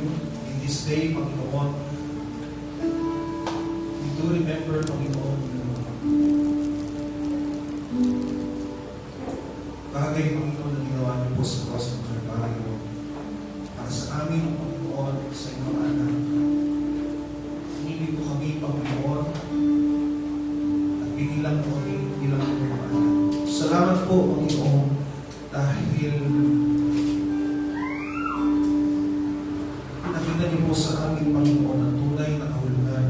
in this day, Panginoon. We do remember, Panginoon, bagay, Panginoon, na ginawa niyo po sa cross ng Kalbaryo para sa amin, Panginoon, sa inyong anak. Hindi po kami, Panginoon, at binilang po kami bilang inyong anak. Salamat po, Panginoon, dahil nakita niyo po sa amin, Panginoon, ang tunay na kahulugan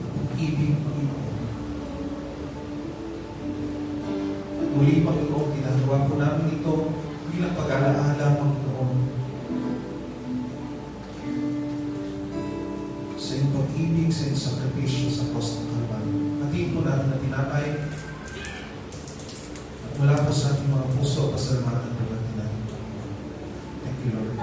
ng pag-ibig, Panginoon. At muli, Panginoon, ginagawa po namin ito bilang pag-alaala, Panginoon, sa iyong pag-ibig, sa iyong sakripisyo sa cross ng Kalbaryo. Hatiin po namin na tinapay at mula po sa ating mga puso, pasalamatan po natin natin. Thank you, Lord.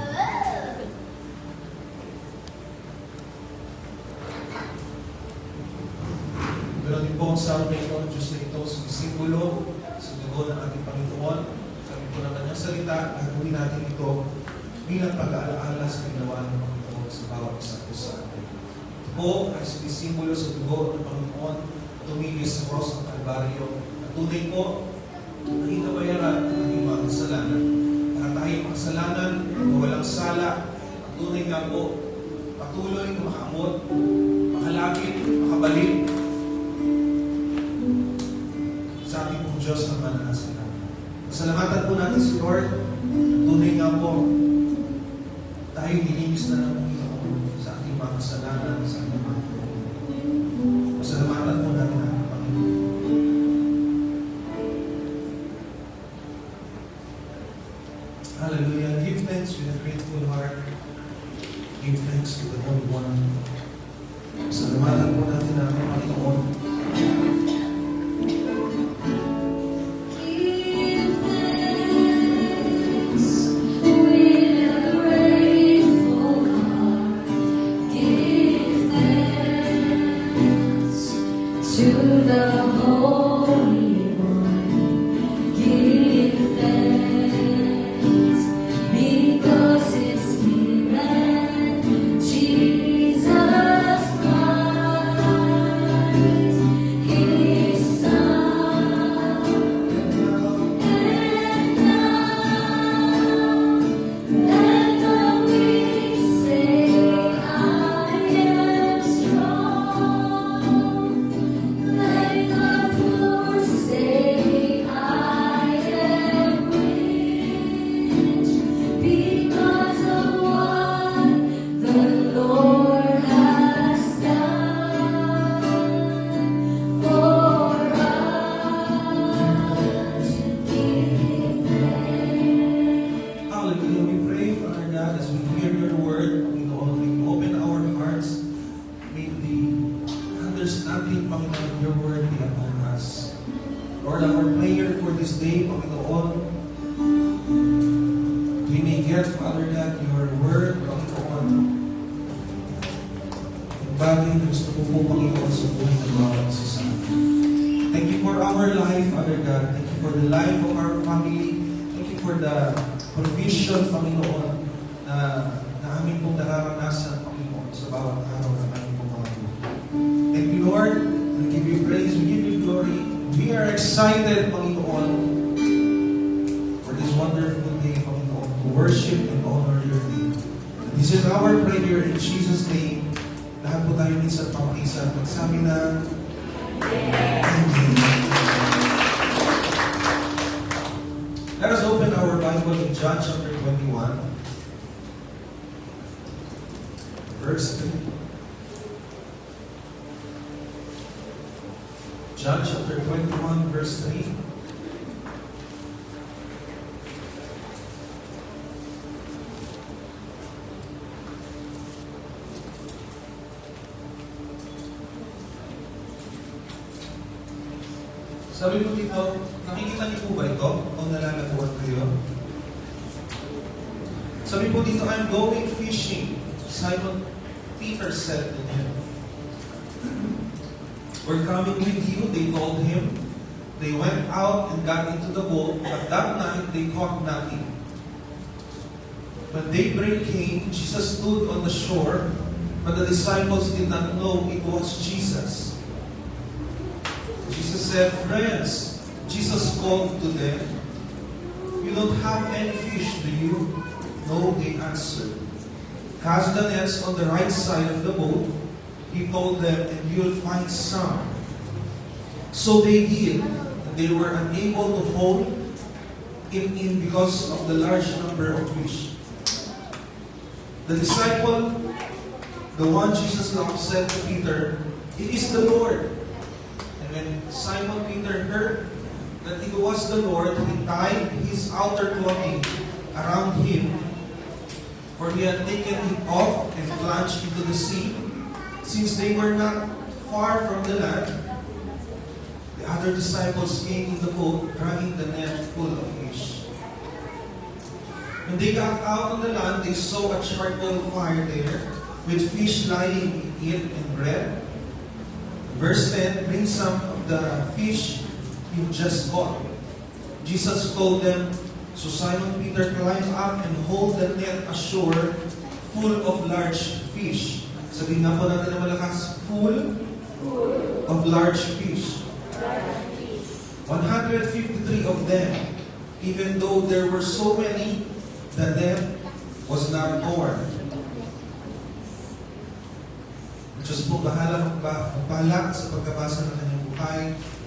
Pero din po ang sabi ito, ang Diyos na ito, sumisimbolo sa dugo ng ating Panginoon. Sabi po ng kanyang salita, gagawin natin ito bilang pag-aalaala sa ginawa ng Panginoon sa bawat isa po sa atin. Ito po ay sumisimbolo sa dugo ng Panginoon, tumigil sa cross ng Kalbaryo. At tunay po, ang ikabayaran ng ating mga kasalanan. Para tayo makasalanan, walang sala, at tunay nga po, patuloy na makaamot, makalapit, makabalik sa ating pong Diyos na mananasa natin. Pasalamatan po natin si Lord. Tunay nga po, tayo nilinis na ng Panginoon sa ating mga kasalanan, sa ating mga Panginoon. Pasalamatan po natin ang Panginoon. Hallelujah. Give thanks with a grateful heart. Give thanks to the Holy One. Pasalamatan po natin ang Panginoon. Lord, our prayer for this day, Panginoon, we may get, Father God, your word, Panginoon. Yung bagay na gusto ko po, Panginoon, sa buhay ng bawat isa sa atin. Thank you for our life, Father God. Thank you for the life of our family. Thank you for the provision, Panginoon, na amin pong nararanasan, Panginoon, sa bawat araw ng aming pong mga buhay. Thank you, Lord. We give you praise. We give you glory. We are excited, Panginoon, for this wonderful day, Panginoon, to worship and honor your name. This is our prayer in Jesus' name. Lahat po tayo minsan pamakisa. Magsabi na, Amen. Let us open our Bible in John chapter 21, verse 3. John chapter 21, verse 3. Sabi po dito, nakikita niyo po ba ito? O nalalaguan kayo? Sabi po dito, I'm going fishing. Simon Peter said to him, we're coming with you, they told him. They went out and got into the boat, but that night they caught nothing. When daybreak came, Jesus stood on the shore, but the disciples did not know it was Jesus. Jesus said, "Friends," Jesus called to them, "You don't have any fish, do you?" "No," they answered. "Cast the nets on the right side of the boat," He told them, "and you'll find some." So they did, and they were unable to hold it in because of the large number of fish. The disciple, the one Jesus loved, said to Peter, "It is the Lord." And when Simon Peter heard that it was the Lord, he tied his outer clothing around him, for he had taken it off and plunged into the sea. Since they were not far from the land, the other disciples came in the boat, dragging the net full of fish. When they got out on the land, they saw a charcoal fire there, with fish lying in it and bread. Verse 10, "Bring some of the fish you just caught." Jesus told them, so Simon Peter climbed up and hauled the net ashore full of large fish. Sabihin nga po natin na malakas, full of large fish. 153 of them. Even though there were so many, the net was not torn. Diyos po, bahala sa pagkabasa ng kanyang buhay,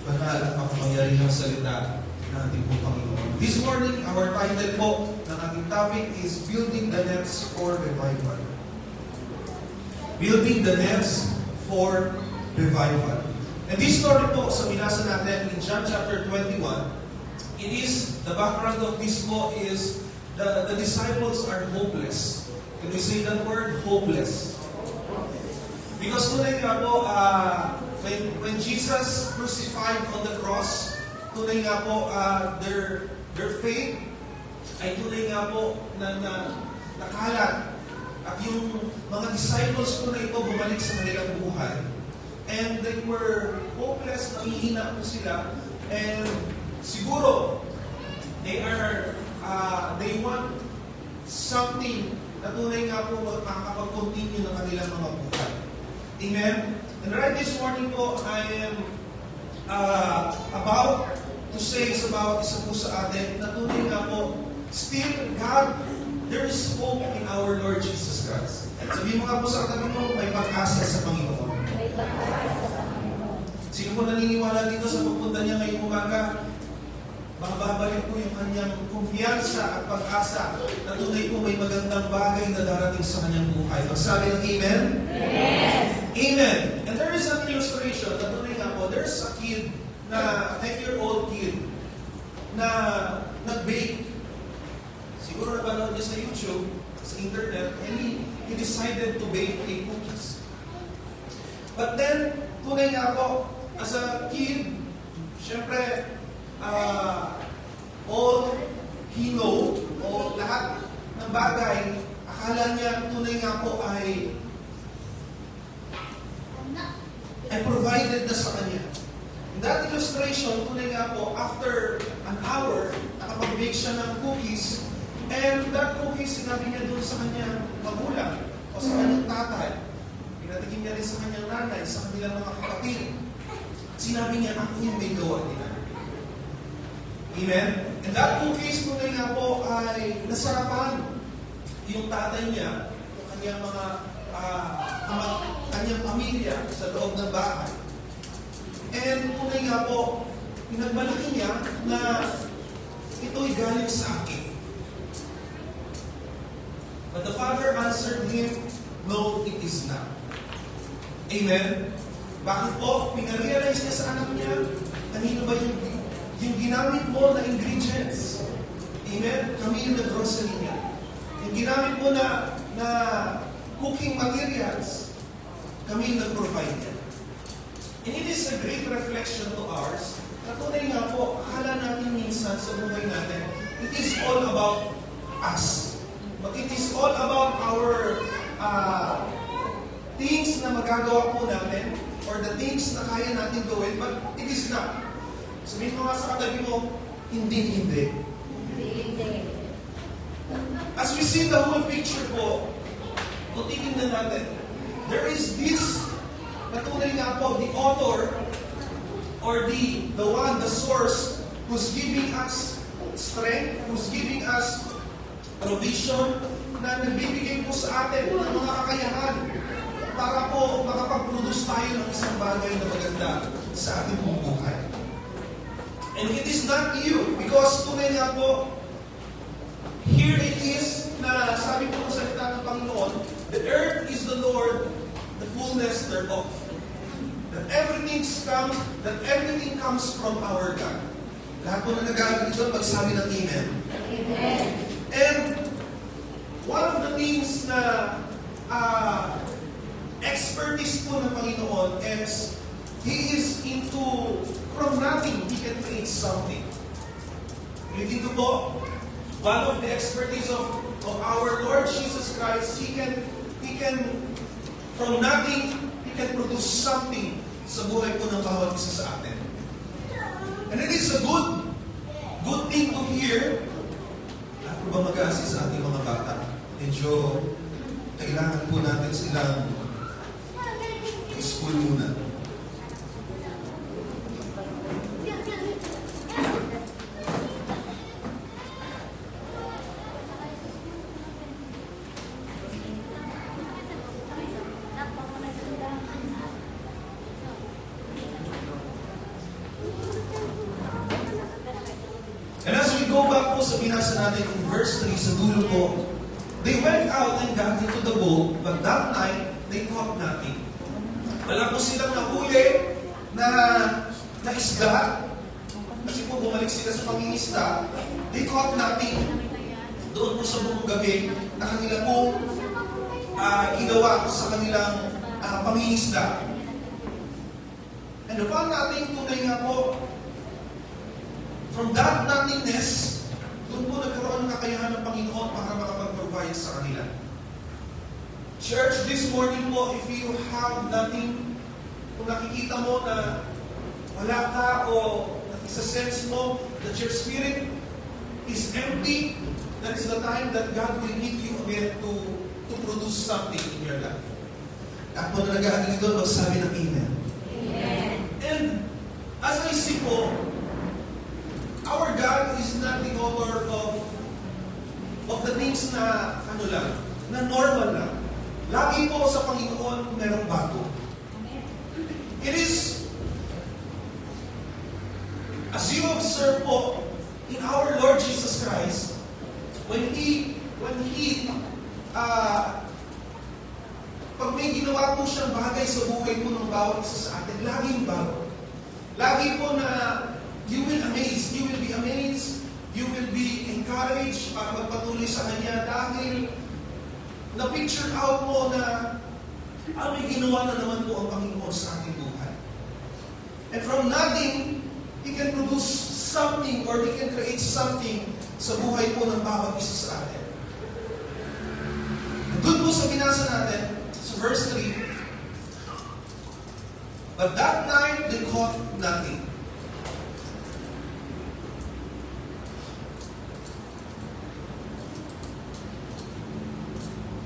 banal at makapangyarihang salita ng ating po Panginoon. This morning, our title po ng ating topic is Building the Nets for Revival. Building the Nets for Revival. And this story po, sa binasa natin in John chapter 21, it is, the background of this po is, the disciples are hopeless. Can we say that word? Hopeless. Because tunay nga po, when Jesus crucified on the cross, tunay nga po, their faith ay tunay nga po na nakalat. At yung mga disciples po na ito bumalik sa kanilang buhay. And they were hopeless, nangihina po sila. And siguro, they want something na tunay nga po makakapag-continue ng kanilang mga buhay. Amen? And right this morning po, I am about to say about isa po sa atin na tunay nga po, still, God, there is hope in our Lord Jesus Christ. Sabihin mo nga po sa katabi mo, may pag-asa sa Panginoon. Sino po naniniwala dito sa pagpunta niya ngayong umaga? Babalik po yung kanyang kumpiyansa at pag-asa na tunay po may magandang bagay na darating sa kanyang buhay. Magsabi ng Amen? Yes! Amen! And there is an illustration na tunay nga po, there's a kid, na 10-year-old kid, na nag-bake. Siguro napanood niya sa YouTube, sa internet, and he decided to bake a cookies. But then, tunay nga po, as a kid, syempre, all he know, o lahat ng bagay, akala niya tunay nga po ay provided na sa kanya. In that illustration, tunay nga po, after an hour, nakapag-bake siya ng cookies, and that cookies, sinabi niya doon sa kanyang magulang, o sa kanyang tatay, pinatigin niya rin sa kanyang nanay, sa kanilang mga kapatid. Sinabi niya, ako yung may gawa nila. Amen? And that cookies, tunay nga po, ay nasarapan yung tatay niya, yung kanyang mga kanyang pamilya sa loob ng bahay. And tunay nga po, pinagmalaki niya na ito'y galing sa akin. But the father answered him, "No, it is not." Amen? Bakit po? Pinarealize niya sa anak niya, kanino ba yung ginamit mo na ingredients? Amen? Kami yung nag-grocery niya. Yung ginamit mo na cooking materials, kami yung nag-provide niya. And it is a great reflection to ours, na tunay nga po, akala natin minsan sa buhay natin, it is all about us. But it is all about our things na magagawa po natin, or the things na kaya natin gawin, but it is not. Sabihin mo nga sa katabi mo, hindi. As we see the whole picture po, kung titignan natin, there is this, patunay nga po, the author, or the source, who's giving us strength, who's giving us provision, na nagbibigay po sa atin ng mga kakayahan para po makapag-produce tayo ng isang bagay na maganda sa ating buhay. And it is not you, because tunay nga po, here it is na sabi po sa salita ng Panginoon, the earth is the Lord, the fullness thereof. That everything comes from our God. Lahat po na nag-aaral ito, magsabi ng Amen. Amen. And one of the things na expertise po ng Panginoon is He is into, from nothing, He can create something. Dito po, one of the expertise of our Lord Jesus Christ, He can, from nothing, He can produce something sa buhay po ng bawat isa sa atin. And it is a good thing to hear. Ako ba mag-assist sa ating mga bata? Medyo kailangan po natin silang school muna. And as we go back po sa binasa natin in verse 3 sa dulo po, they went out and got into the boat, but that night they caught nothing. Wala po silang nahuli na isda, kasi po bumalik sila sa pangingisda, they caught nothing. Doon po sa buong gabi na kanila po ginawa sa kanilang pangingisda. And upon natin tunay nga po, from that nothingness, doon po nagkaroon ng kakayahan ng Panginoon para makapag-provide sa kanila. Church, this morning po, if you have nothing, kung nakikita mo na wala ka o isa-sense mo that your spirit is empty, that is the time that God will meet you again to produce something in your life. At mo na nag-aaral doon, magsabi ng Amen. Amen. And as I see po, our God is not the author of the things na na normal lang. Lagi po sa Panginoon merong bago. It is, as you observe po, in our Lord Jesus Christ, when He pag may ginawa po siyang bagay sa buhay po ng bawat isa sa atin, laging bago. Lagi po na you will be amazed, you will be encouraged para magpatuloy sa Kanya dahil na-picture out mo na may ginawa na naman po ang Panginoon sa ating buhay. And from nothing, He can produce something or He can create something sa buhay po ng bawat isa sa atin. Doon po sa binasa natin, sa verse 3, but that night they caught nothing.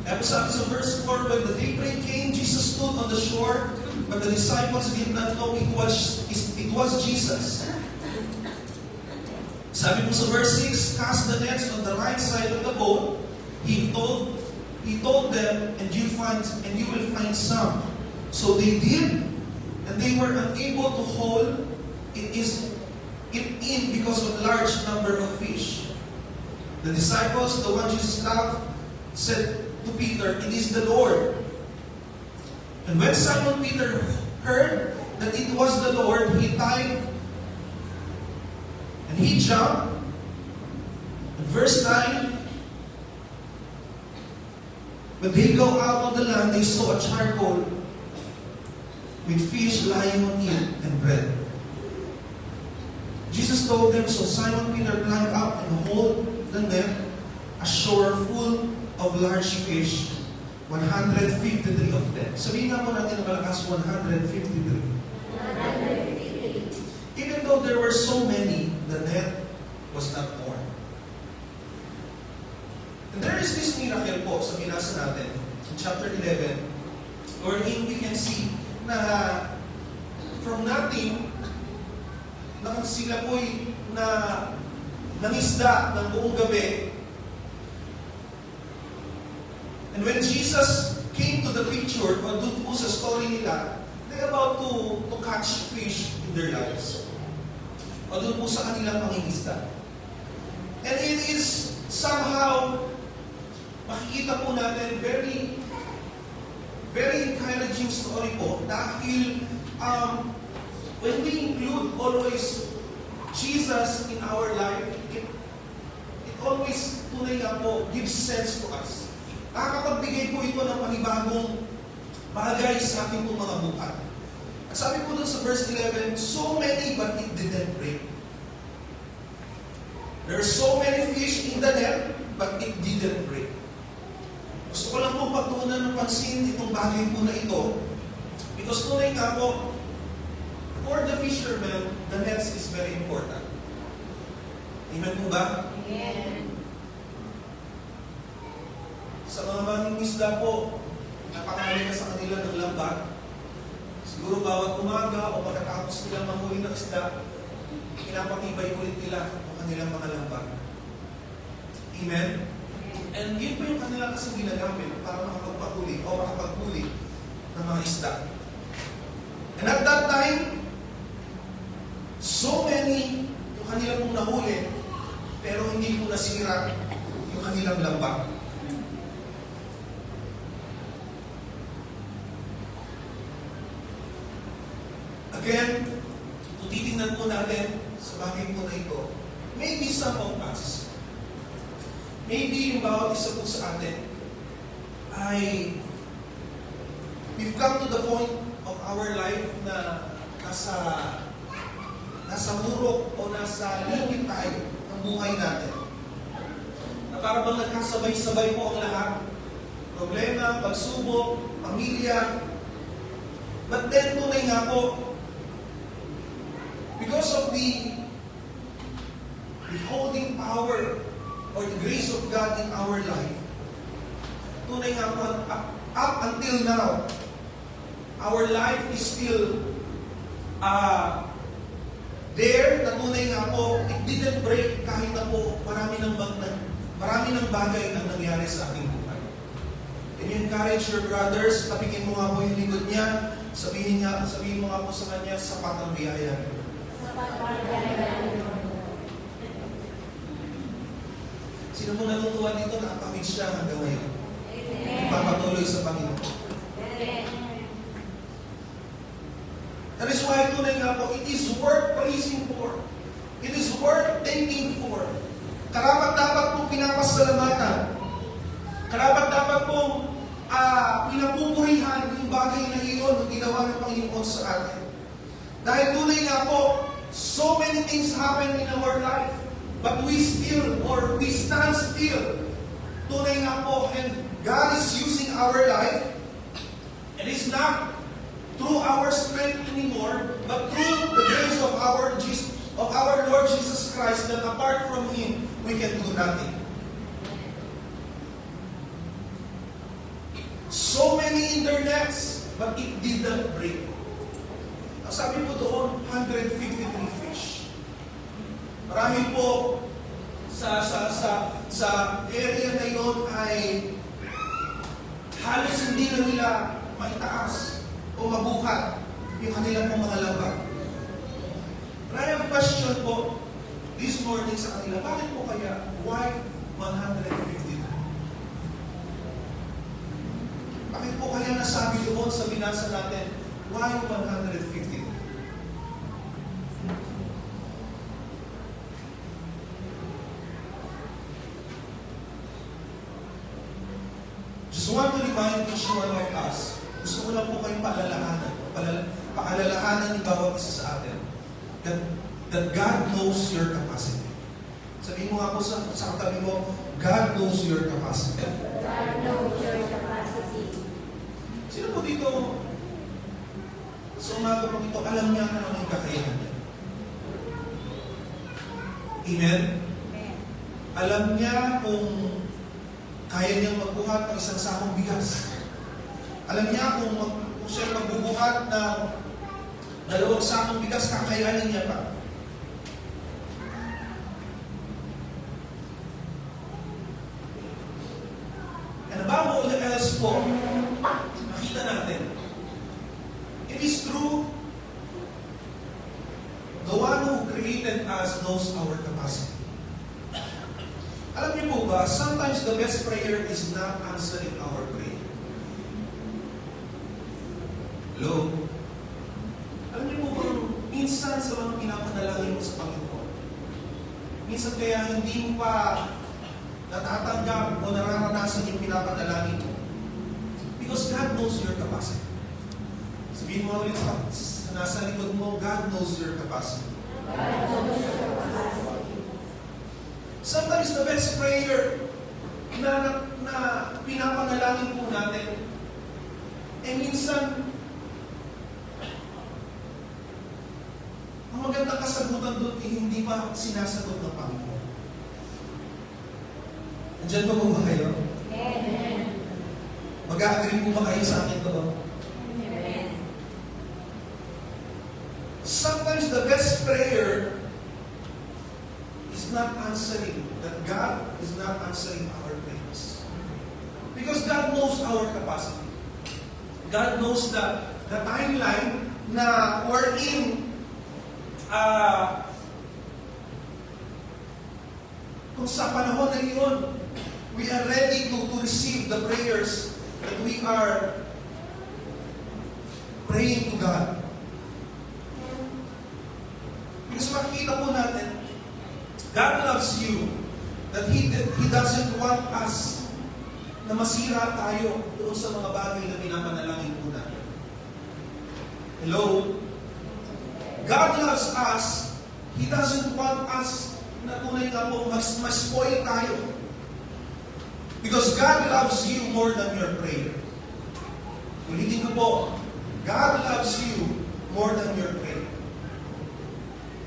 And sabi sa verse 4, when the daybreak came, Jesus stood on the shore, but the disciples did not know it was Jesus. Sabi po sa verse 6, cast the nets on the right side of the boat. He told them, and you will find some. So they did, and they were unable to hold it in because of a large number of fish. The disciples, the one Jesus loved, said to Peter, it is the Lord. And when Simon Peter heard that it was the Lord, he dived and he jumped. And verse 9, when they go out on the land, they saw a charcoal with fish lying on it and bread. Jesus told them, so Simon Peter climbed up and hauled the net ashore full of large fish, 153 of them. Sabihin nga po natin ang malakas, 153. Even though there were so many, the net was not torn. And there is there's this miracle po sa binasa natin in chapter 11 wherein we can see na from nothing sila po'y nangisda ng buong gabi. And when Jesus came to the picture, o doon po sa story nila, they're about to catch fish in their lives. O doon po sa kanilang pangingisda. And it is somehow, makikita po natin, very, very encouraging story po. Dahil, when we include always Jesus in our life, it always, tunay nga po, gives sense to us. Nakakapagbigay po ito ng panibagong bagay sa ating mga buhay. At sabi po dun sa verse 11, so many but it didn't break. There are so many fish in the net, but it didn't break. Gusto ko lang po pagtuunan ng pansin itong bagay po na ito. Because tunay nga po, for the fishermen, the nets is very important. Amen po ba? Amen. Sa mga mangingisda po, napakahalaga sa kanila ng lambat. Siguro bawat umaga o pagkatapos nilang manghuli ng isda, pinapatibay ulit nila ang kanilang mga lambat. Amen? And yun po yung kanilang kasi ginagamit para makapagpahuli o makapaghuli ng mga isda. And at that time, so many yung kanilang pong nahuli, pero hindi po nasira yung kanilang lambat. Again, kung titingnan po natin sa bagay po na ito, maybe some of us, maybe yung bawat isa po sa atin, ay we've come to the point of our life na nasa murok o nasa limit tayo ng buhay natin. Na para bang nagkasabay-sabay po ang lahat. Problema, pagsubok, pamilya. But then, tunay nga po, because of the holding power or the grace of God in our life, tunay nga po, up until now, our life is still there, na tunay nga po, it didn't break kahit na po marami ng bagay na nangyari sa ating buhay. Can you encourage your brothers? Tapikin mo nga po yung lingkod niya. Sabihin mo nga po sa kanya, sapat ang biyaya. Sino mo natutuwa dito na kapit siya hanggang ngayon? Papatuloy sa Panginoon. That is why tunay nga po, it is worth praising for. It is worth thanking for. Karapat-dapat pong pinapasalamatan. Karapat-dapat pong pinapupuhihan yung bagay na iyon na ginawa ng Panginoon sa atin. Dahil tunay nga po, so many things happen in our life, but we stand still. Tunay nga po, and God is using our life. It is not through our strength anymore, but through the grace of our Lord Jesus Christ, that apart from Him, we can do nothing. So many internets, but it did not break. Ang sabi po doon, 153 fish. Marahil po sa area na yun ay halos hindi na nila maitaas o mabuhat yung kanilang mga lambat. But I have a question po this morning sa kanila. Bakit po kaya? Why 152? Bakit po kaya nasabi doon sa binasa natin, why 152? Just want to remind each one of us, gusto ko lang po kayong paalalahanan ni bawat isa sa atin, that God knows your capacity. Sabihin mo nga po sa katabi mo, God knows your capacity. God knows your capacity. Sino po dito, sa umaga po dito, alam niya kung ano yung kakayahan niya? Amen? Amen. Alam niya kung Kaya niyang magbuhat ng isang sakong bigas. Alam niya kung siya magbubuhat ng 2 sakong bigas, kakayanin niya pa. And above all else po, makita natin, it is true, the one who created us knows our capacity. Alam niyo po ba, sometimes the best prayer is not answering our prayer. Hello? Alam niyo po ba, minsan sa mga pinapanalangin mo sa Panginoon, minsan kaya hindi mo pa natatanggap o nararanasan yung pinapanalangin mo. Because God knows your capacity. Sabihin mo ulit sa nasa likod mo, God knows your capacity. Sometimes the best prayer na pinapanalangin po natin, minsan, ang magandang kasagutan doon hindi pa sinasagot ng Panginoon. Nandiyan ba ba kayo? Amen. Mag-a-agree po ba kayo sa akin doon? Amen. Sometimes the best prayer is not answering, that God is not answering our prayers. Because God knows our capacity. God knows the timeline na we're in, kung sa panahon na yun, we are ready to receive the prayers that we are praying to God. Because makikita po natin, God loves you, that He doesn't want us na masira tayo doon sa mga bagay na pinapanalangin po natin. Hello? God loves us. He doesn't want us na tunay nga po mas-spoil tayo. Because God loves you more than your prayer. Ulitin ko po, God loves you more than your prayer.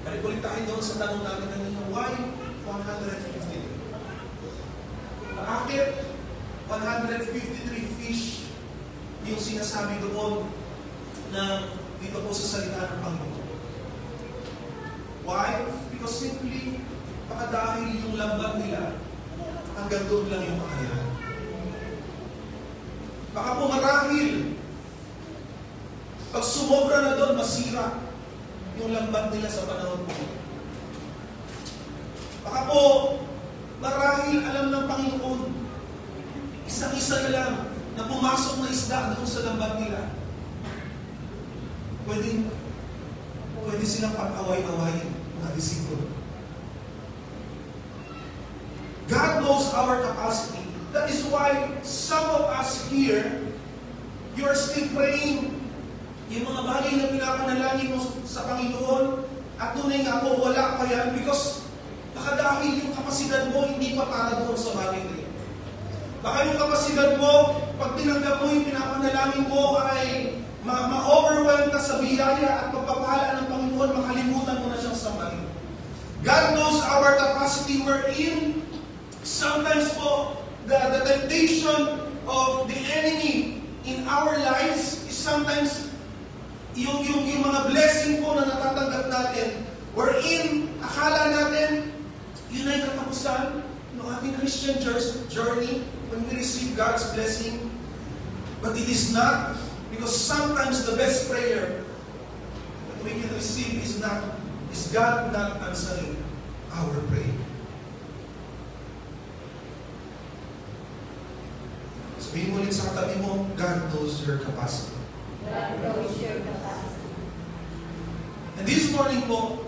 Balik-ulit tayo doon sa tanong natin kanina, why 153? Bakit 153 fish yung sinasabi doon na dito po sa salita ng Panginoon? Why? Because simply, baka dahil yung lambat nila, hanggang doon lang yung kakayahan. Baka po marahil, pag sumobra na doon, masira yung lambat nila sa panahon po. Baka po, marahil alam ng Panginoon, isang-isa na lang na pumasok na isda doon sa lambat nila. Pwede silang pag-away-awayin, mga disipulo. God knows our capacity. That is why some of us here, you are still praying yung mga bagay na pinapanalangin mo sa Panginoon, at tunay nga po, wala pa yan because baka dahil yung kapasidad mo hindi pa para doon sa bagay na yun. Baka yung kapasidad mo, pag tinanggap mo yung pinapanalangin mo ay ma-overwhelm ka sa biyaya at pagpapala ng Panginoon, makalimutan mo na siyang sambahin. God knows our capacity we're in. Sometimes po, the temptation of the enemy in our lives is sometimes yung mga blessing po na natatanggap natin, wherein akala natin, yun ay katapusan ng ating Christian journey when we receive God's blessing. But it is not, because sometimes the best prayer that we can receive is God not answering our prayer. Sabihin mo ulit sa katabi mo, God knows your capacity. God knows your capacity. And this morning po,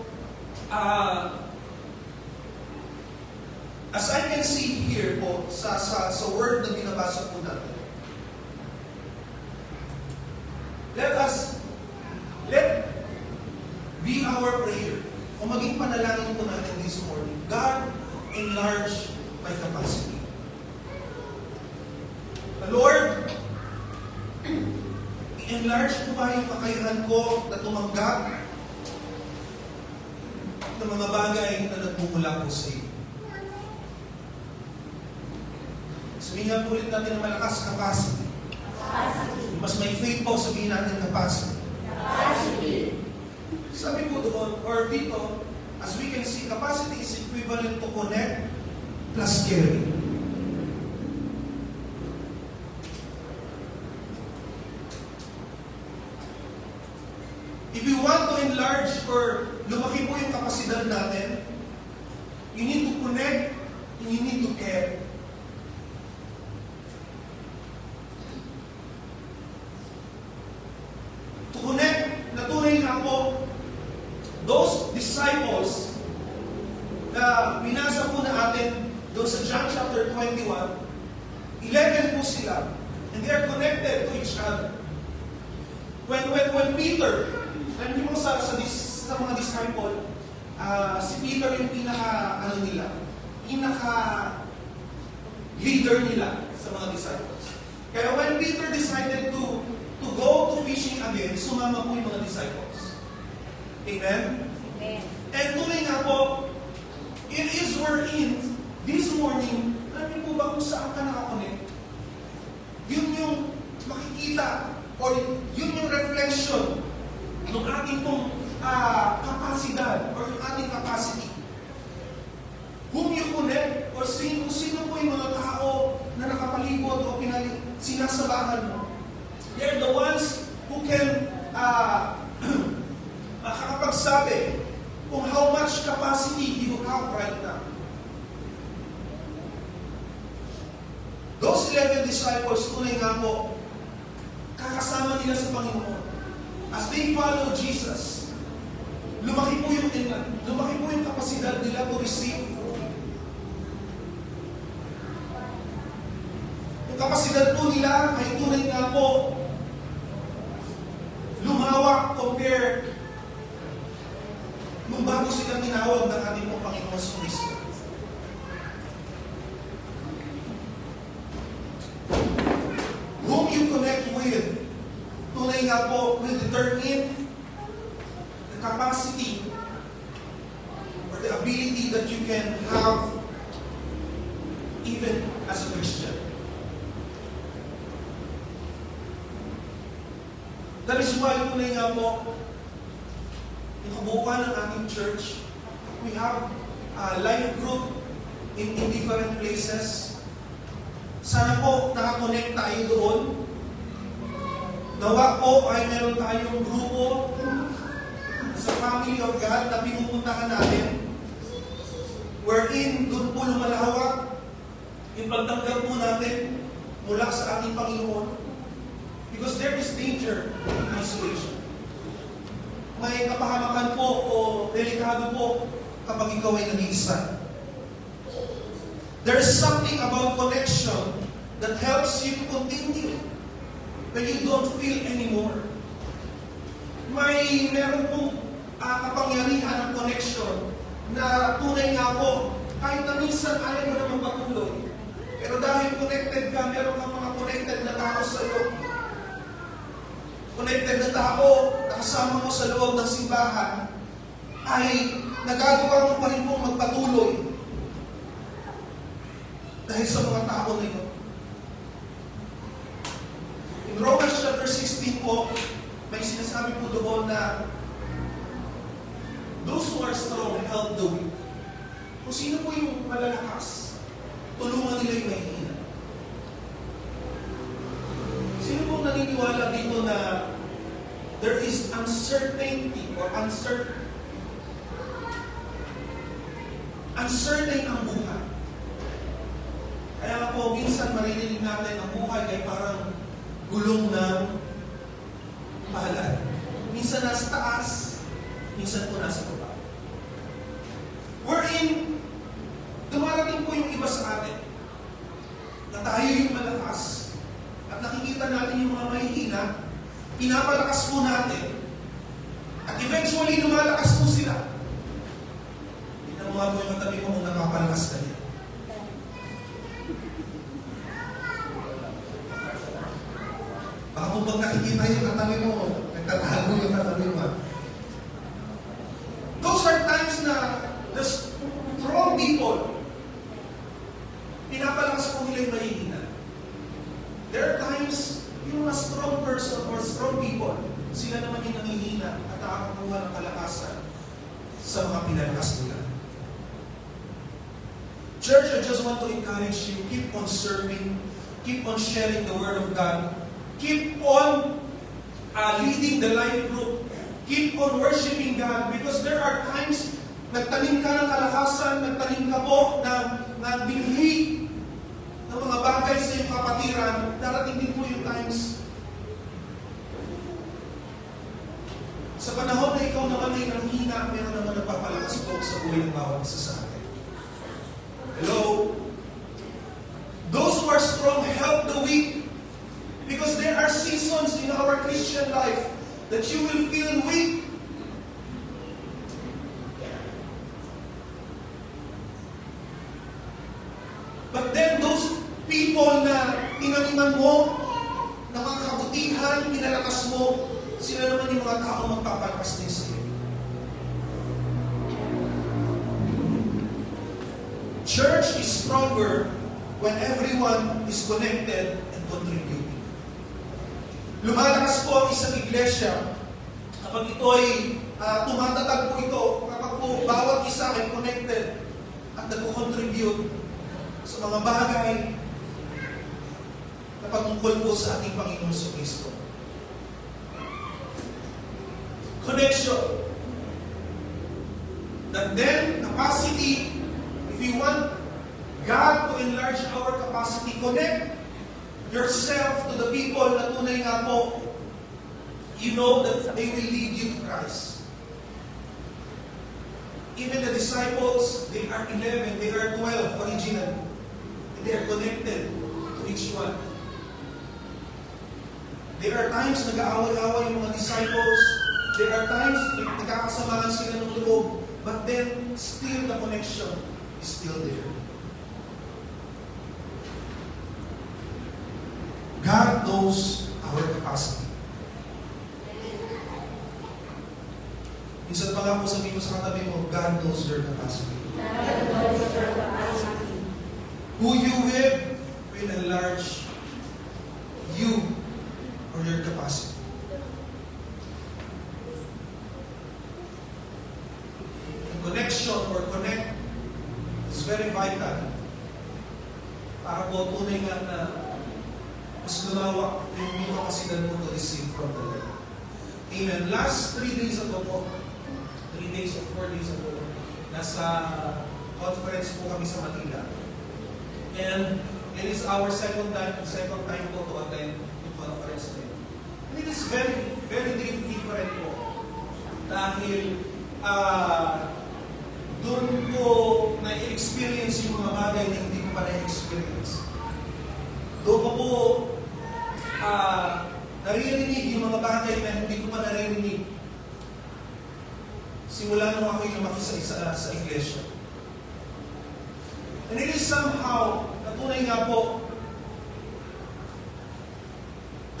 as I can see here po, sa word na binabasa po natin, let be our prayer, o maging panalangin po natin this morning, God, enlarge my capacity. Lord, i-enlarge po ba yung kakayahan ko na tumanggap ng mga bagay na nagmumula po sa iyo. Sabihin nga ulit natin na malakas, capacity. Mas may faith po, sabihin natin capacity. Sabi po doon, or dito, as we can see, capacity is equivalent to connect plus carry. If you want to enlarge or lumaki po yung kapasidad natin, you need to connect and you need to care. To connect, natunay nga po, those disciples na binasa po na atin doon sa John chapter 21, 11 po sila, and they are connected to each other. When Peter, alam niyo mo sa mga disciple, si Peter yung leader nila sa mga disciples. Kaya when Peter decided to go to fishing again, sumama po yung mga disciples. Amen? Amen. And tuloy nga po, it is wherein, this morning, alam niyo po ba kung saan ka nakakonect? Yun yung makikita, or yun yung reflection ng ating pong kapasidad or yung ating capacity. Whom you connect or sino po yung mga tao na nakapalibot o sinasabahan mo. They're the ones who can makakapagsabi kung how much capacity you have right now. Those 11 disciples, tunay nga po, kakasama nila sa Panginoon. As they follow Jesus, lumaki po yung kapasidad nila to receive. Yung kapasidad po nila ay tunay nga po lumawak compare nung bago silang tinawag ng ating pong Panginoon sa Kristo. Whom you connect with, tunay nga po, will determine the capacity or the ability that you can have even as a Christian. That is why, tunay nga po, yung kabuuan ng ating church, we have a life group in different places. Sana po nakakonect tayo doon. Nawa po ay meron tayong grupo sa Family of God na pinupuntahan natin, wherein doon po lumalawak yung pagtanggap po natin mula sa ating Panginoon. Because there is danger in isolation. May kapahamakan po o delikado po kapag ikaw ay nag-iisa. There is something about connection that helps you to continue when you don't feel anymore. Meron pong kapangyarihan ng connection na tunay nga po, kahit na minsan ayaw mo na magpatuloy. Pero dahil connected ka, meron kang mga connected na tao sa iyo. Connected na tao na kasama mo sa loob ng simbahan ay nagagawa mo pa rin pong magpatuloy dahil sa mga tao na ito. In Romans chapter 16 po, may sinasabi po doon na those who are strong help the weak. Kung sino po yung malalakas, tulungan nila yung mahihina. Sino pong naniniwala dito na there is uncertainty or uncertain ang buhay? Kaya nga po, minsan maririnig natin ang buhay ay parang gulong ng palad. Minsan nasa taas, minsan po nasa baba. Wherein, dumarating po yung iba sa atin na tayo yung malakas at nakikita natin yung mga mahihina, pinapalakas po natin at eventually lumalakas po sila. Tingnan mo nga po yung katabi mo kung napapalakas ka niya. Baka kung pag nakikita yung katabi mo, nagtatago yung katabi mo. Those are times na the strong people, pinapalakas po nila yung mahihina. strong people, sila naman yung nangihina at nakakakuha ng kalakasan sa mga pinalakas nila. Church, I just want to encourage you, keep on serving, keep on sharing the Word of God, keep on leading the life group, keep on worshiping God, because there are times nagtanim ka ng kalakasan, nagtanim ka po ng binhi ng mga bagay sa iyong kapatiran, darating din po yung times sa panahon na ikaw naman ay nanghina, meron naman nagpapalakas po sa buhay ng bawat isa sa atin. Hello? Those who are strong help the weak, because there are seasons in our Christian life that you will feel weak. But then those people na tinaniman mo, na mga kabutihan, pinalakas mo, sila naman yung mga tao magpapalakas din sa iyo. Church is stronger when everyone is connected and contributing. Lumalakas po ang isang iglesia kapag ito'y tumatatag po ito, kapag po bawat isa ay connected at nag-contribute sa mga bagay na patungkol po sa ating Panginoon sa Kristo. Connection. That then, capacity, if you want God to enlarge our capacity, connect yourself to the people na tunay nga po, you know that they will lead you to Christ. Even the disciples, they are 11, they are 12 originally. And they are connected to each one. There are times nag-aaway-aaway yung mga disciples. There are times nagkakasamahan sila ng loob. But then, still the connection is still there. God knows our capacity. Minsan pa nga po sabihin mo sa katabi mo, God knows your capacity. Who you with will enlarge you or your capacity. The connection or connect is very vital para po tunay nga na mas lumawak yung kapasidan mo to receive from the Lord. Amen. Last 3 days ago po, 3 days or 4 days ago, nasa conference po kami sa Manila. And it is our second time po to attend yung conference na yun. And it is very, very different po. Dahil doon ko na-experience yung mga bagay na hindi ko pa na-experience. Doon ko po naririnig yung mga bagay na hindi ko pa naririnig. Simula nung ako'y lumaki sa iglesia. And it is somehow, natunay nga po,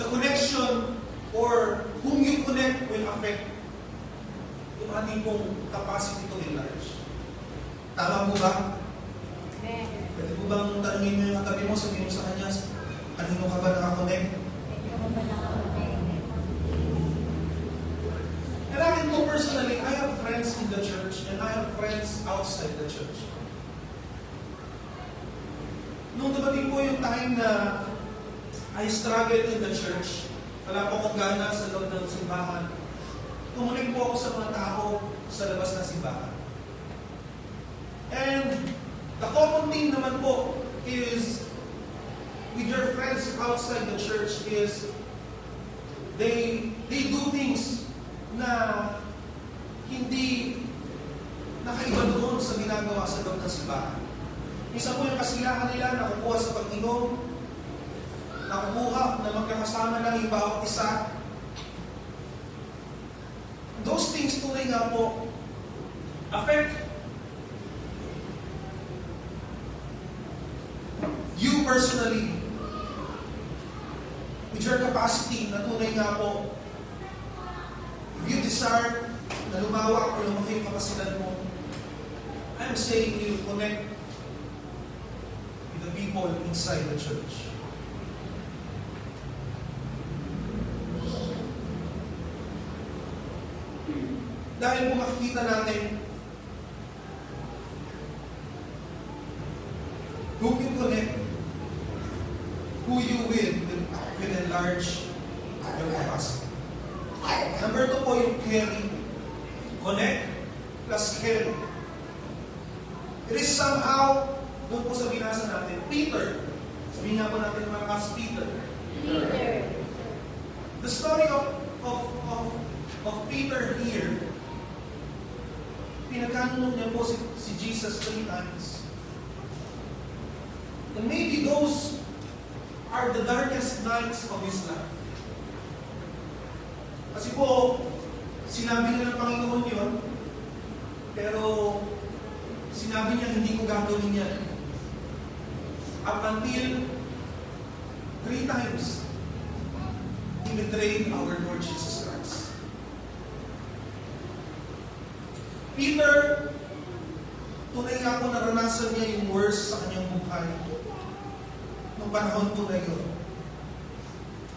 the connection or whom you connect will affect yung ating pong capacity to enlarge. Tama po ba? Amen. Pwede po bang tanungin mo yung katabi mo, sabihin mo sa kanya, kanino ka ba nakakonect? And I know personally, I have friends in the church and I have friends outside the church. Nung dumating po yung time na I struggled in the church, wala po akong gana sa loob ng simbahan, tumuling po ako sa mga tao sa labas ng simbahan. And the common thing naman po is with your friends outside the church is they do things na hindi nakaiba doon sa ginagawa sa loob ng simbahan. Isa po yung kasiyahan nila, nakukuha sa pag-inom, nakukuha na magkakasama lang yung bawat isa. Those things tunay nga po affect you personally with your capacity na tunay nga po. If you desire na lumawak o lumaki yung kapasidad mo, I'm saying you connect with the people inside the church. dahil kung makikita natin, who can connect, who you will enlarge your capacity. Number 2 po yung carry. Connect plus carry. It is somehow, doon po sa binasa natin, Peter. Sabihin nga po natin malakas, Peter. Leader. The story of Peter here, pinagkanunan niya po si Jesus 3 times. And maybe those are the darkest nights of his life. Kasi po, sinabi niya ng Panginoon yun, pero sinabi niya hindi ko gagawin yan. Up until 3 times, he betrayed our Lord Jesus Christ. Peter, tunay nga po naranasan niya yung worst sa kanyang buhay noong panahon po na yun.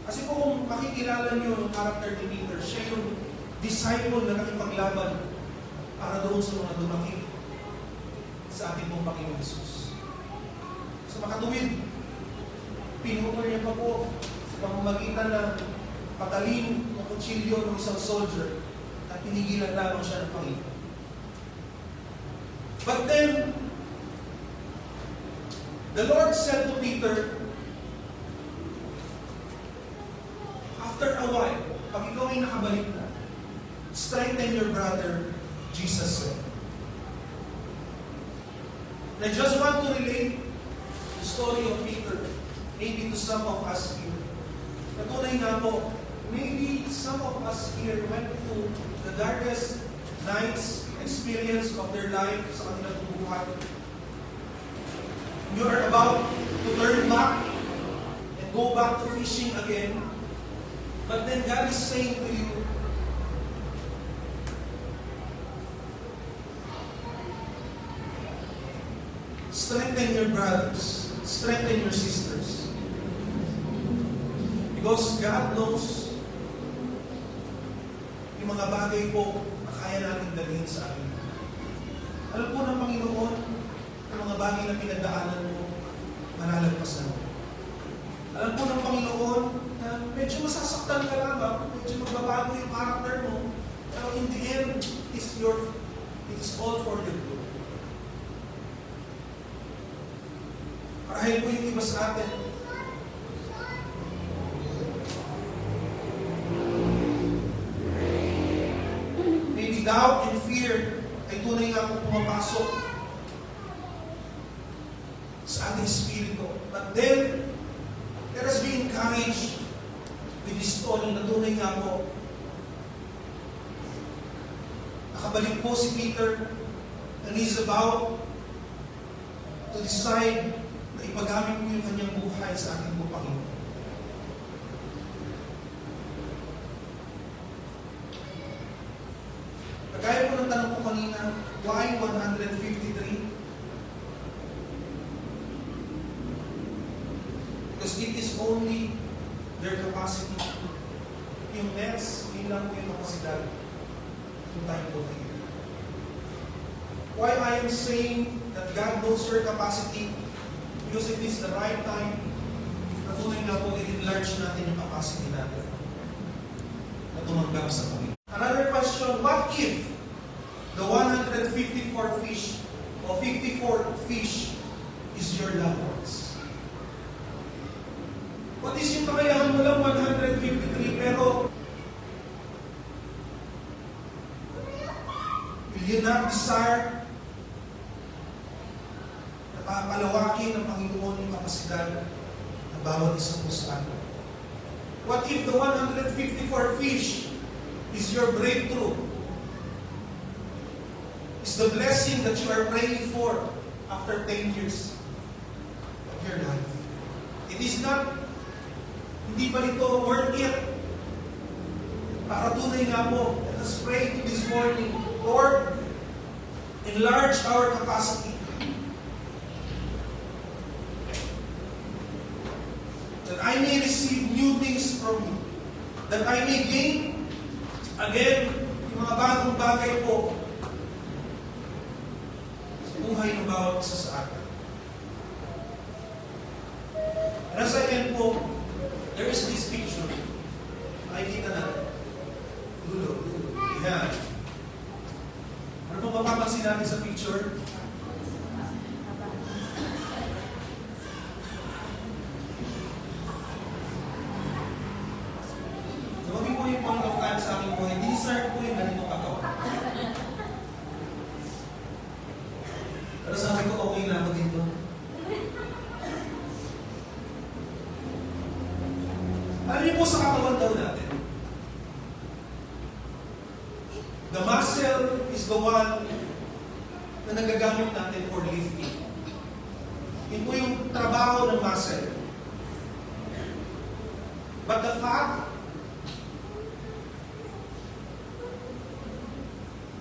Kasi po kung makikilala niyo yung character ni Peter, siya yung disciple na nakipaglaban para doon sa mga dumaki sa ating pong Panginoon Jesus. Sa makatuwid, pinutol niya pa po sa pamamagitan ng patalim ng kutsilyo ng isang soldier at pinigilan lamang siya ng Panginoon. But then, the Lord said to Peter, after a while, pag ikaw ay nakabalik na, strengthen your brother, Jesus said. And I just want to relate the story of Peter, maybe to some of us here. Natunay nga po, maybe some of us here went through the darkest nights, experience of their life sa kanilang buhay. You are about to turn back and go back to fishing again. But then God is saying to you, strengthen your brothers, strengthen your sisters. Because God knows yung mga bagay po na kaya natin dalhin sa amin. Alam po ng Panginoon, ang mga bagay na pinagdaanan mo, malalagpasan mo. Alam po ng Panginoon na medyo masasaktan ka lamang, medyo magbabago yung character mo, pero in the end, it is all for your good. Marahil po yung iba sa atin, maybe doubt and fear ay tunay nga po pumapasok sa ating spirito. But then, let us be encouraged with this story na tunay nga po. Nakabalik po si Peter and he's about to decide na ipagamit mo yung kanyang buhay sa ating po Panginoon. Kagaya po ng tanong ko kanina, why 153? Because it is only their capacity. Yung nets, yun lang po yung kapasidad. Yung time po here. Why I am saying that God knows your capacity? Because it is the right time na tunay nga po i-enlarge natin yung capacity natin na tumanggap sa Panginoon. Another question, what if the 154 fish or 54 fish is your loved ones? What is yung kakayahan mo lang 153 pero will you not desire na papalawakin ng Panginoon yung kapasidad na bawat isa po sa atin? What if the 154 fish is your breakthrough? Is the blessing that you are praying for after 10 years of your life? It is not, hindi pa ito worth it. Para tunay nga po, let us pray to this morning, Lord, enlarge our capacity. That I may receive new things from you. That I may gain again yung mga bagong bagay po sa buhay ng bawat isa sa atin. And as I end po, there is this picture. Makikita natin. Dulo. Yan. Ano pong mapapansin natin sa picture? Sabi po yung point of time sa aking buhay, desire po yung ganitong katawan. Pero sabi ko, okay na ako dito. Alam niyo po sa katawan daw natin, the muscle is the one na nagagamit natin for lifting. Yun po yung trabaho ng muscle. But the fat,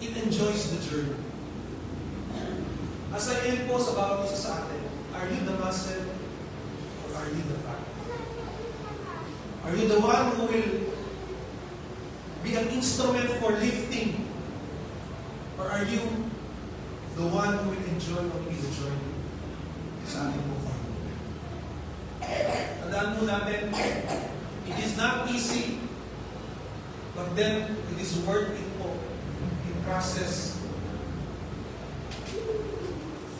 it enjoys the journey. As I end po sa bawat isa sa atin, are you the muscle or are you the fat? Are you the one who will be an instrument for lifting? Or are you the one who will enjoy only the journey? Sa ating buhay. Tandaan po natin, it is not easy, but then it is worth it po in process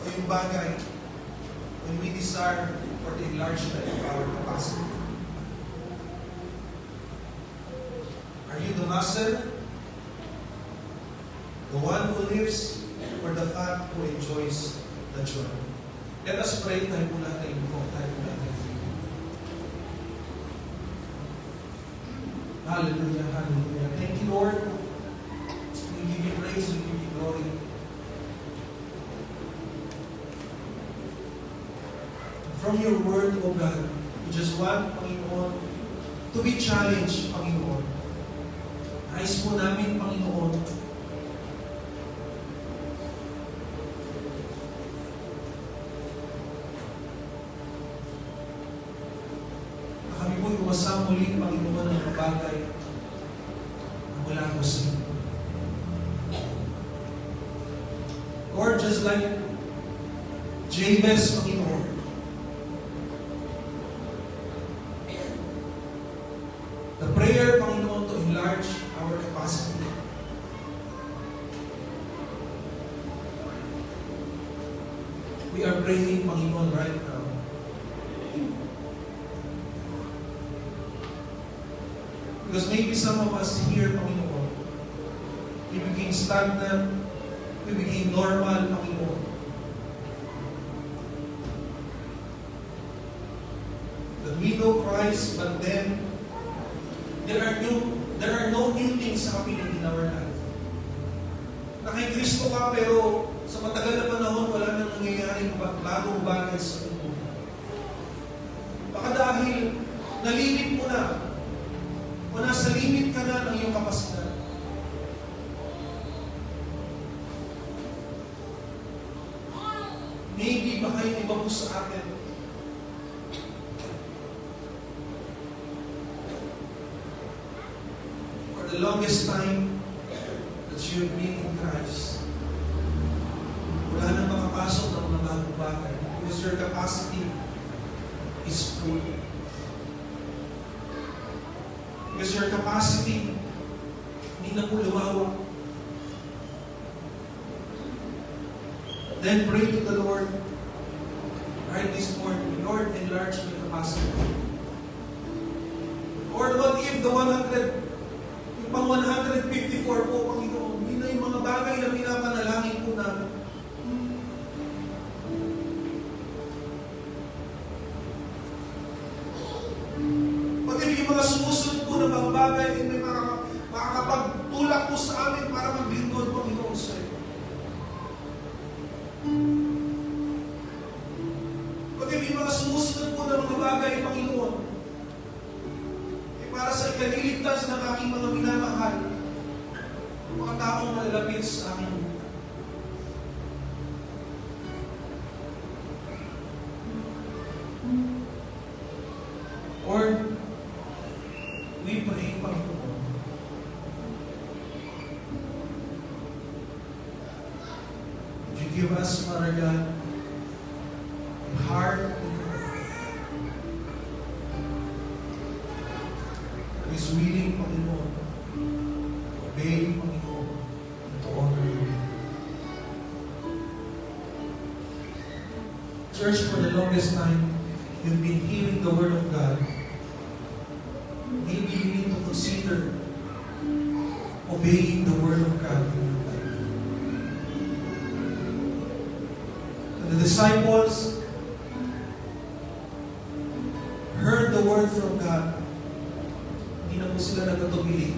o yung bagay when we desire for the enlargement of our capacity. Are you the muscle? The one who lives, or the fat who enjoys the journey? Let us pray. Tayo po natin. Tayo po natin. Hallelujah, hallelujah. Thank you, Lord. We give you praise, we give you glory. From your word, O God, we just want, Panginoon, to be challenged, Panginoon. Nais po namin, Panginoon, na kami po'y umasang muli, Panginoon, ng mga bagay na mula ko sa iyo. Lord, just like Jabez, Panginoon, the prayer, Panginoon, to enlarge our capacity. We are praying, Panginoon, right now. Because maybe some of us here, Panginoon, we became stagnant, we became normal, Panginoon. That we know Christ, but then there are no new things happening in our life. Na kay Kristo ka, pero sa matagal na panahon, wala nang nangyayaring bagong bagay sa iyong buhay. Baka dahil nalimit mo na, o nasa limit ka na ng iyong kapasidad. Maybe baka yung iba po sa atin, the longest time that you have been in Christ, wala nang makapasok ng mga bagong bagay because your capacity is full. Because your capacity hindi na po lumawak. Then pray to the Lord right this morning, Lord, enlarge my capacity. Or what if the 100, pang 154 po, Panginoon, yun na yung mga bagay na pinapanalangin po namin. Pati yung mga sumusunod po na mga bagay, yung may makakapagtulak po sa amin para maglingkod, Panginoon, sa iyo. Pati yung mga sumusunod po na mga bagay, Panginoon, para sa ikaliligtas ng aking mga minamahal, mga taong malalapit sa amin. Or, we pray, Panginoon, Give us, Father God, a heart that is willing, Panginoon, to obey, Panginoon, and to honor you. Church, for the longest time, we've been hearing the Word of God. Maybe we need to consider obeying the Word of God in your life. And the disciples heard the Word from God. Hindi na po sila nagkatubiling.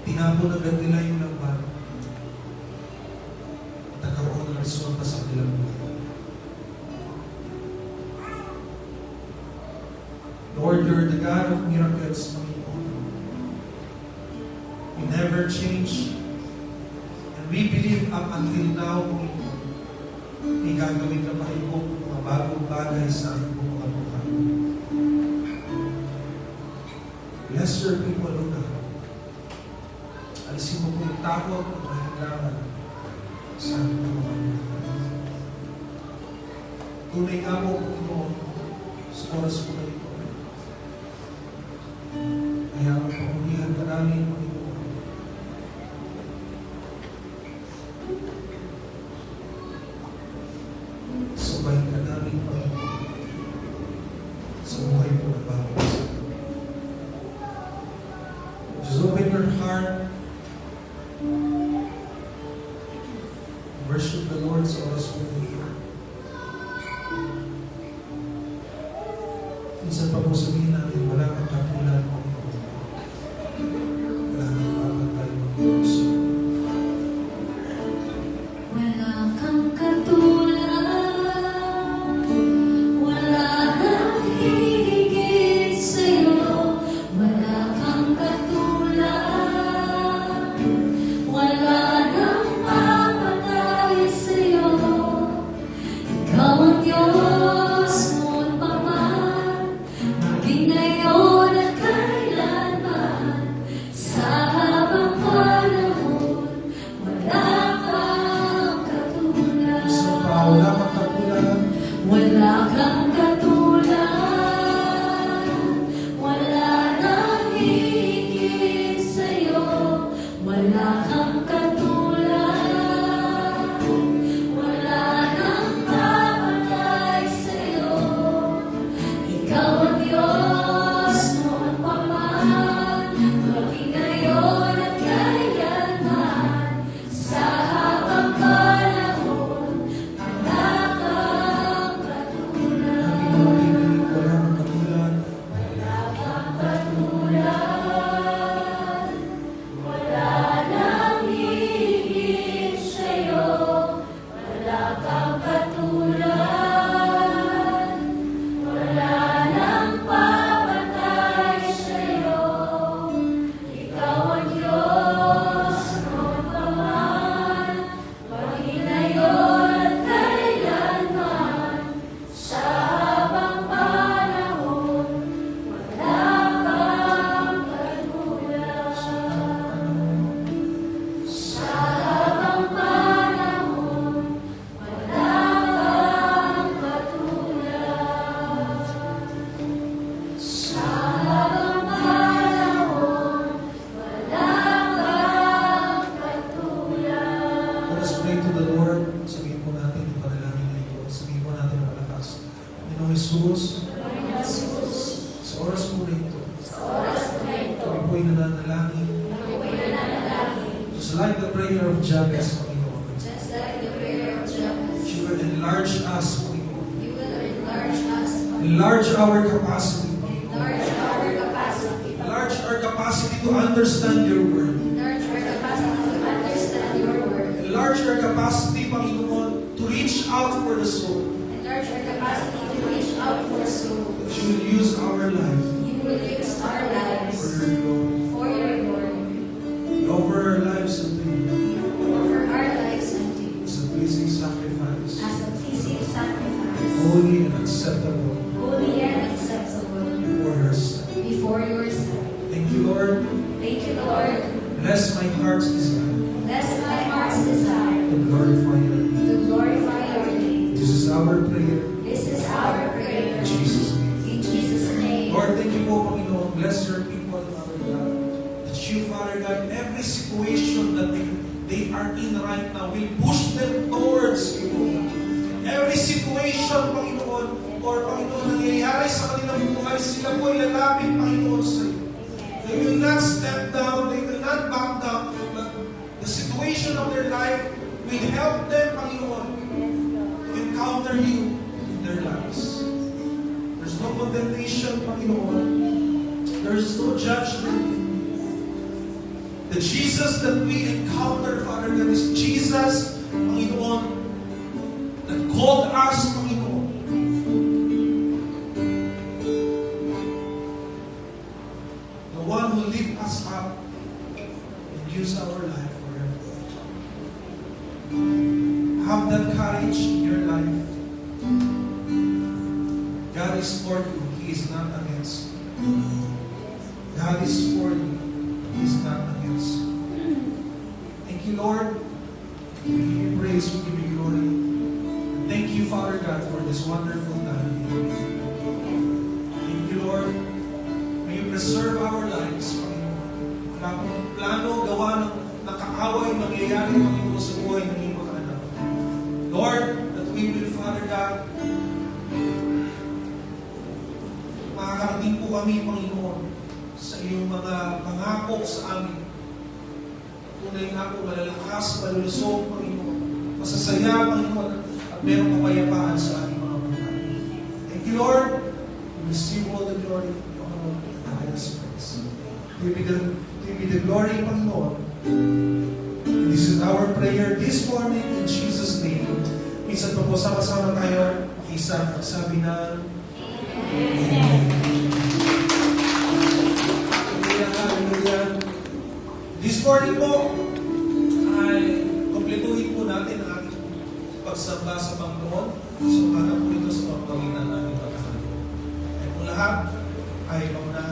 Tinapon agad nila yung lamban. At nagkaroon ng resulta sa kanilang buhay. Lord, you're the God of miracles, Panginoon. You never change. And we believe up until now, Panginoon, may gagawin ka pa ibang mga bagong bagay sa aming mga buhay. Bless your people, Lord God. Alisin mo po yung takot at mahilangan sa aming mga buhay. Tunay nga po, Panginoon, sa oras po na ito. Kaya pagpulihan ka namin, Panginoon. Subayin ka namin, Panginoon, sa buhay po na bago sa ito. Just open your heart. Worship the Lord sa oras po na ito. Minsan pa po sabihin natin, wala kang katulad, Panginoon. Wala kang papatay, Panginoon. Wala kang katulad, wala nang hihigit sa'yo. Wala kang katulad, wala nang papatay sa'yo. Ikaw ang Diyos noon pa man, maging ngayon at kailanman. Sa habang panahon, wala kang katulad. Isang pa, wala kang katulad. Wala kang katulad, wala nang hihigit sa'yo. Wala kang katulad, wala nang papatay sa'yo. Ikaw ang Diyos noon pa man, maging ngayon at kailanman. Sa habang panahon, wala kang katulad. Namin namin, wala kang katulad. Wala kang katulad, wala nang hihigit sa'yo. Wala kang katulad, wala nang papatay sa'yo. Ikaw ang Diyos noon pa man, maging ngayon at kailanman. Sa habang panahon, wala kang katulad. Sa habang panahon, wala kang katulad. Sa habang panahon, wala kang katulad. Let us pray to the Lord. Sabihin po natin yung panalangin na ito. Sabihin po natin ang malakas. Panginoong Jesus, sa oras po na ito, kami po'y nananalangin. Just like the prayer of Jabez, Panginoon. Just like the prayer of Jabez, You will enlarge us, Panginoon. you will enlarge us, Enlarge our capacity. enlarge our capacity, Enlarge our capacity to understand your word. enlarge our capacity to understand your word, Enlarge our capacity, Panginoon, to reach out for the soul. enlarge our capacity to reach out for souls. That you will use our life You will use our for lives your glory. for your glory. We offer our lives unto you Offer our lives unto you as a pleasing sacrifice, as a pleasing sacrifice, holy and acceptable holy and acceptable before your sight. before your sight. Thank you, Lord. Thank you, Lord. Bless my heart's desire Bless my heart's desire to glorify your name. to glorify your name. This is our prayer This is our prayer. in Jesus' name. In Jesus' name. Lord, thank you po, Panginoon. Bless your people, Father God. That you, Father God, every situation that they are in right now will push them towards you. Every situation, Panginoon, or Panginoon, nangyayari sa kanilang buhay, sila po ay lalapit, Panginoon, sa iyo. They will not step down, they will not back down, but the situation of their life will help them, Panginoon, to encounter you in their lives. There's no condemnation, Panginoon. There's no judgment. The Jesus that we encounter, Father God, is Jesus, Panginoon, that called us, Panginoon. The one who lift us up and use our life for Him. Have that courage in your life. God is for you. He is not against you. God is for you. He is not against you. Thank you, Lord. We give you praise. We give you glory. And thank you, Father God, for this wonderful time. Thank you, Lord. May you preserve our lives, Panginoon. Wala akong plano, gawa ng nakaaway, mangyayari, Panginoon, sa buhay ng iyong mga anak. Lord, that we will, Father God, makakarating po kami, Panginoon, sa iyong mga pangako sa amin. Tunay nga po, malalakas, malulusog, Panginoon. Masasaya, Panginoon, at mayroong kapayapaan sa aming mga buhay. Thank you, Lord. We receive all the glory, the honor, and the highest praise. To you be the glory, Panginoon. And this is our prayer this morning in Jesus' name. Minsan pa po, sama-sama tayo, isa, sabi na, Amen. Hallelujah. This morning po, ay kompletuhin po natin ang ating pagsamba sa Panginoon. So, po ito sa pagpagitan natin pagkakaroon. Ay po lahat ay mauna